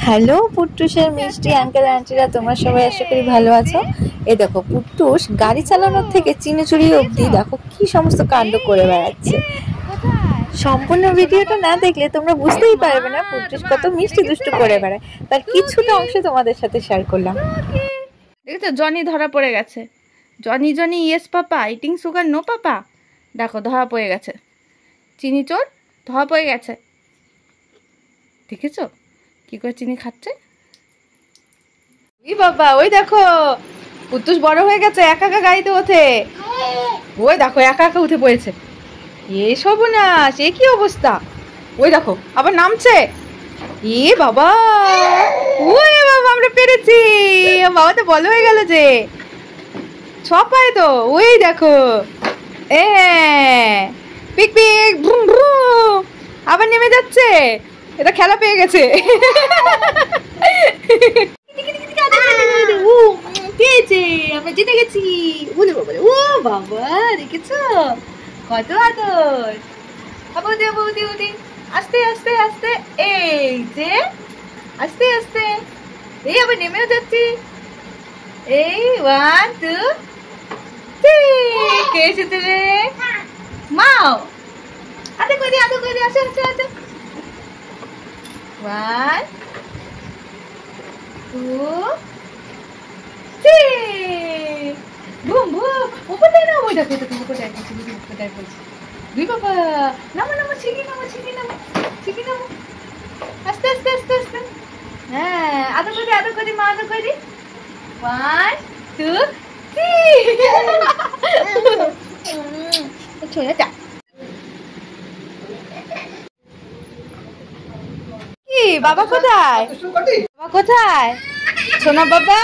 Hello পুট্টুসের মিষ্টি uncle আন্টিরা, তোমরা সবাই আশা করি ভালো আছো। এই দেখো পুট্টুস গাড়ি চালানোর থেকে চিনিচুরি অবধি দেখো কি সমস্ত কাণ্ড করে বেড়াচ্ছে। সম্পূর্ণ ভিডিওটা না দেখলে তোমরা বুঝতেই পারবে না পুট্টুস কত মিষ্টি দুষ্টু করে বেড়ায়। তার কিছুটা অংশ তোমাদের সাথে শেয়ার করলাম। দেখো জনি ধরা পড়ে গেছে। Johnny Johnny yes papa, eating sugar no papa. দেখো ধরা পড়ে গেছে, চিনি চোর ধরা পড়ে গেছে। দেখেছো কি করে চিনি খাচ্ছে? বাবা ওই দেখো পুত্তুস বড় হয়ে গেছে, একা একা গাড়িতে ওঠে। ওই দেখো একা একা উঠে পড়েছে। এই সর্বনাশ, এ কি অবস্থা! ওই দেখো আবার নামছে। এ বাবা, ওই বাবা আমরা পেরেছি। বাবা তো বড় হয়ে গেল যে, সব পারে তো। ওই দেখো পিক পিক ভ্রুম ভ্রুম, আবার নেমে যাচ্ছে। এটা খেলা পেয়ে গেছে। পেয়েছে, আমরা জিতে গেছি। ও বাবা দেখেছো কত আদর। বৌদি বৌদি বৌদি, আস্তে আস্তে আস্তে, এই যে আস্তে আস্তে। এই আবার নেমেও যাচ্ছি। এই 1 2 3। কে এসেছে রে? মাও আদর করে দে, আসো আসো আসো। 1 2 3 বুম বুম। উপরে না, ওই দেখো দেখো উপরে আছে, উপরে বলছি। দুই বাবা নামো নামো, ছিকি নামো ছিকি নামো ছিকি নামো, আস্তে আস্তে আস্তে আস্তে। হ্যাঁ আদর করে মা আদর করে। 1 2 3। চলে যা। কি বাবা কোথায়? বাবা কোথায়? সোনা বাবা।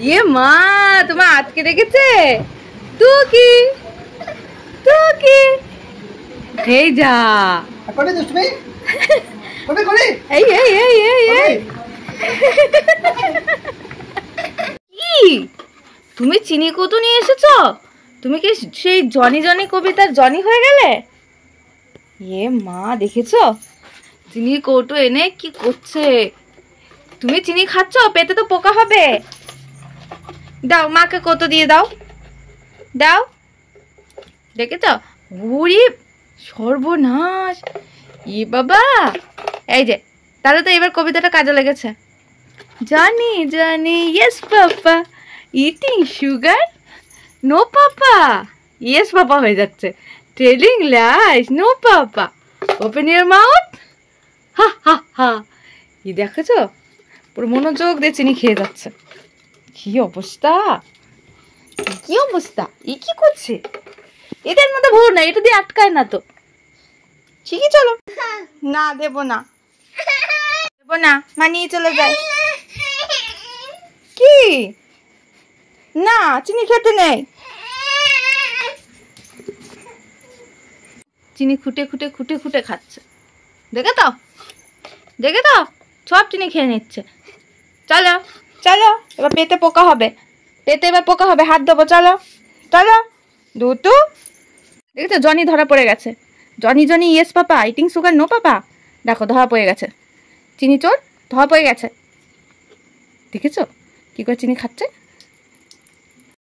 ইয়ে মা তোমার আটকে রেখেছে। তুই কি এই যা। এই এই এই এই এই কি তুমি চিনি কৌটো নিয়ে এসেছো? তুমি কি সেই জনি জনি কবিতার জনি হয়ে গেলে? এ মা দেখেছো চিনির কৌটো এনে কি করছে। তুমি চিনি খাচ্ছ, পেটে তো পোকা হবে। দাও মাকে কৌটো দিয়ে দাও, দাও। দেখেছ বুড়ি, সর্বনাশ। ই বাবা, এই যে তাহলে তো এবার কবিতাটা কাজে লেগেছে। জানি জানি yes papa, eating sugar no papa. Yes papa হয়ে যাচ্ছে। Telling lies no papa, open your mouth. হা হা হা। ই দেখেছো পুরো মনোযোগ দিয়ে চিনি খেয়ে যাচ্ছে। কি অবস্থা, কি অবস্থা! ই কি করছে? এটার মধ্যে ভুল না, এটা দিয়ে আটকায় না তো। ঠিকই চলো। না দেব না, দেব না, মা নিয়ে চলে যায়। কি না চিনি খেতে নেই। চিনি খুঁটে খুঁটে খুঁটে খুঁটে খাচ্ছে। দেখে তো সব চিনি খেয়ে নিচ্ছে। চলো চলো, এবার পেটে পোকা হবে, পেটে এবার পোকা হবে, হাত দেবো। চলো চলো দুটো। দেখেছো জনি ধরা পড়ে গেছে। Johnny Johnny yes papa, eating sugar no papa. দেখো ধরা পড়ে গেছে, চিনি চোর ধরা পড়ে গেছে। দেখেছো কি করে চিনি খাচ্ছে।